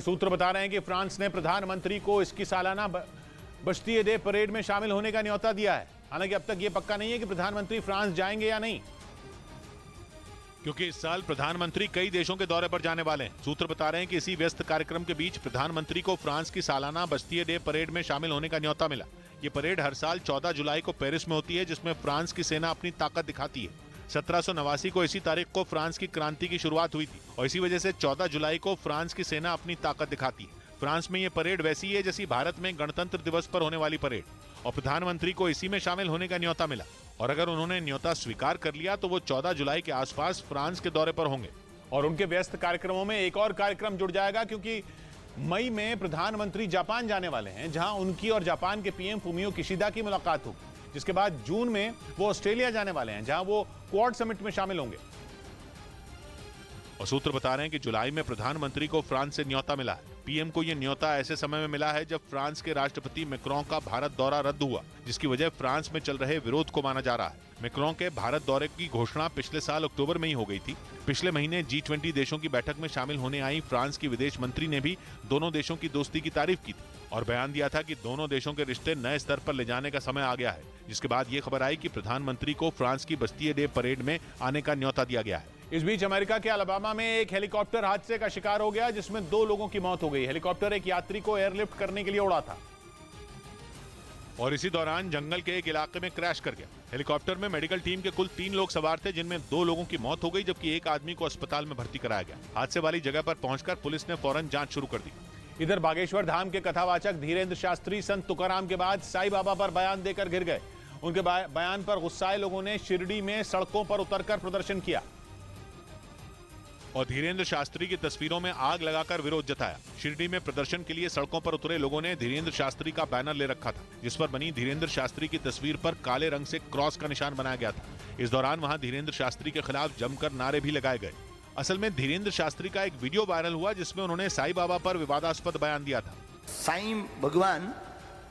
सूत्र बता रहे हैं कि फ्रांस ने प्रधानमंत्री को इसकी सालाना बस्तिये डे परेड में शामिल होने का न्योता दिया है। हालांकि अब तक यह पक्का नहीं है कि प्रधानमंत्री फ्रांस जाएंगे या नहीं, क्योंकि इस साल प्रधानमंत्री कई देशों के दौरे पर जाने वाले हैं। सूत्र बता रहे हैं कि इसी व्यस्त कार्यक्रम के बीच प्रधानमंत्री को फ्रांस की सालाना बस्तिये डे परेड में शामिल होने का न्योता मिला। ये परेड हर साल 14 जुलाई को पेरिस में होती है, जिसमें फ्रांस की सेना अपनी ताकत दिखाती है। 1789 को इसी तारीख को फ्रांस की क्रांति की शुरुआत हुई थी और इसी वजह से 14 जुलाई को फ्रांस की सेना अपनी ताकत दिखाती है। फ्रांस में ये परेड वैसी है जैसी भारत में गणतंत्र दिवस पर होने वाली परेड, और प्रधानमंत्री को इसी में शामिल होने का न्योता मिला। और अगर उन्होंने न्योता स्वीकार कर लिया तो वो 14 जुलाई के आसपास फ्रांस के दौरे पर होंगे। और उनके व्यस्त कार्यक्रमों में एक और कार्यक्रम जुड़ जाएगा, क्योंकि मई में प्रधानमंत्री जापान जाने वाले हैं, जहां उनकी और जापान के पीएम फुमियो किशिदा की मुलाकात होगी। जिसके बाद जून में वो ऑस्ट्रेलिया जाने वाले हैं, जहां वो क्वाड समिट में शामिल होंगे। और सूत्र बता रहे हैं कि जुलाई में प्रधानमंत्री को फ्रांस से न्योता मिला है। पीएम को यह न्योता ऐसे समय में मिला है जब फ्रांस के राष्ट्रपति मैक्रों का भारत दौरा रद्द हुआ, जिसकी वजह फ्रांस में चल रहे विरोध को माना जा रहा है। मैक्रों के भारत दौरे की घोषणा पिछले साल अक्टूबर में ही हो गई थी। पिछले महीने G20 देशों की बैठक में शामिल होने आई फ्रांस की विदेश मंत्री ने भी दोनों देशों की दोस्ती की तारीफ की थी और बयान दिया था कि दोनों देशों के रिश्ते नए स्तर पर ले जाने का समय आ गया है। जिसके बाद ये खबर आई कि प्रधानमंत्री को फ्रांस की बस्तिये डे परेड में आने का न्योता दिया गया है। इस बीच अमेरिका के अलाबामा में एक हेलीकॉप्टर हादसे का शिकार हो गया, जिसमें 2 लोगों की मौत हो गई। हेलीकॉप्टर एक यात्री को एयरलिफ्ट करने के लिए उड़ा था और इसी दौरान जंगल के एक इलाके में क्रैश कर गया। हेलीकॉप्टर में मेडिकल टीम के कुल 3 लोग सवार थे, जिनमें 2 लोगों की मौत हो गई, जबकि एक आदमी को अस्पताल में भर्ती कराया गया। हादसे वाली जगह पर पहुंचकर पुलिस ने फौरन जांच शुरू कर दी। इधर बागेश्वर धाम के कथावाचक धीरेन्द्र शास्त्री संत तुकाराम के बाद साईं बाबा पर बयान देकर घिर गए। उनके बयान पर गुस्साए लोगों ने शिरडी में सड़कों पर उतरकर प्रदर्शन किया और धीरेन्द्र शास्त्री की तस्वीरों में आग लगाकर विरोध जताया। शिरडी में प्रदर्शन के लिए सड़कों पर उतरे लोगों ने धीरेन्द्र शास्त्री का बैनर ले रखा था, जिस पर बनी धीरेन्द्र शास्त्री की तस्वीर पर काले रंग से क्रॉस का निशान बनाया गया था। इस दौरान वहां धीरेन्द्र शास्त्री के खिलाफ जमकर नारे भी लगाए गए। असल में धीरेन्द्र शास्त्री का एक वीडियो वायरल हुआ, जिसमें उन्होंने साईं बाबा पर विवादास्पद बयान दिया था। साईं भगवान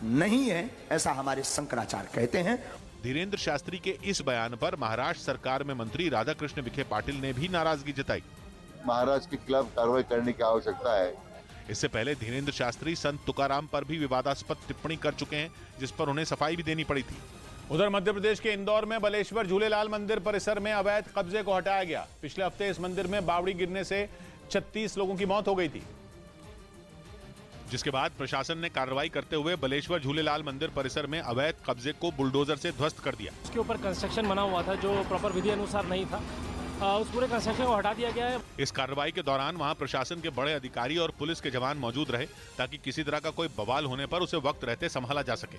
नहीं है ऐसा हमारे शंकराचार्य कहते हैं। धीरेन्द्र शास्त्री के इस बयान पर महाराष्ट्र सरकार में मंत्री राधाकृष्ण विखे पाटिल ने भी नाराजगी जताई। महाराज के खिलाफ कार्रवाई करने की आवश्यकता है। इससे पहले धीरेन्द्र शास्त्री संत तुकाराम पर भी विवादास्पद टिप्पणी कर चुके हैं, जिस पर उन्हें सफाई भी देनी पड़ी थी। उधर मध्य प्रदेश के इंदौर में बलेश्वर झूलेलाल मंदिर परिसर में अवैध कब्जे को हटाया गया। पिछले हफ्ते इस मंदिर में बावड़ी गिरने से 36 लोगों की मौत हो गई थी, जिसके बाद प्रशासन ने कार्रवाई करते हुए बलेश्वर झूलेलाल मंदिर परिसर में अवैध कब्जे को बुलडोजर से ध्वस्त कर दिया। उसके ऊपर कंस्ट्रक्शन बना हुआ था जो प्रॉपर विधि अनुसार नहीं था, उस पूरे कंस्ट्रक्शन को हटा दिया गया है। इस कार्रवाई के दौरान वहां प्रशासन के बड़े अधिकारी और पुलिस के जवान मौजूद रहे, ताकि किसी तरह का कोई बवाल होने पर उसे वक्त रहते संभाला जा सके।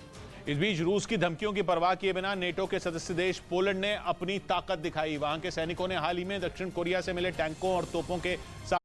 इस बीच रूस की धमकियों की परवाह किए बिना नेटो के सदस्य देश पोलैंड ने अपनी ताकत दिखाई। वहां के सैनिकों ने हाल ही में दक्षिण कोरिया से मिले टैंकों और तोपों के साथ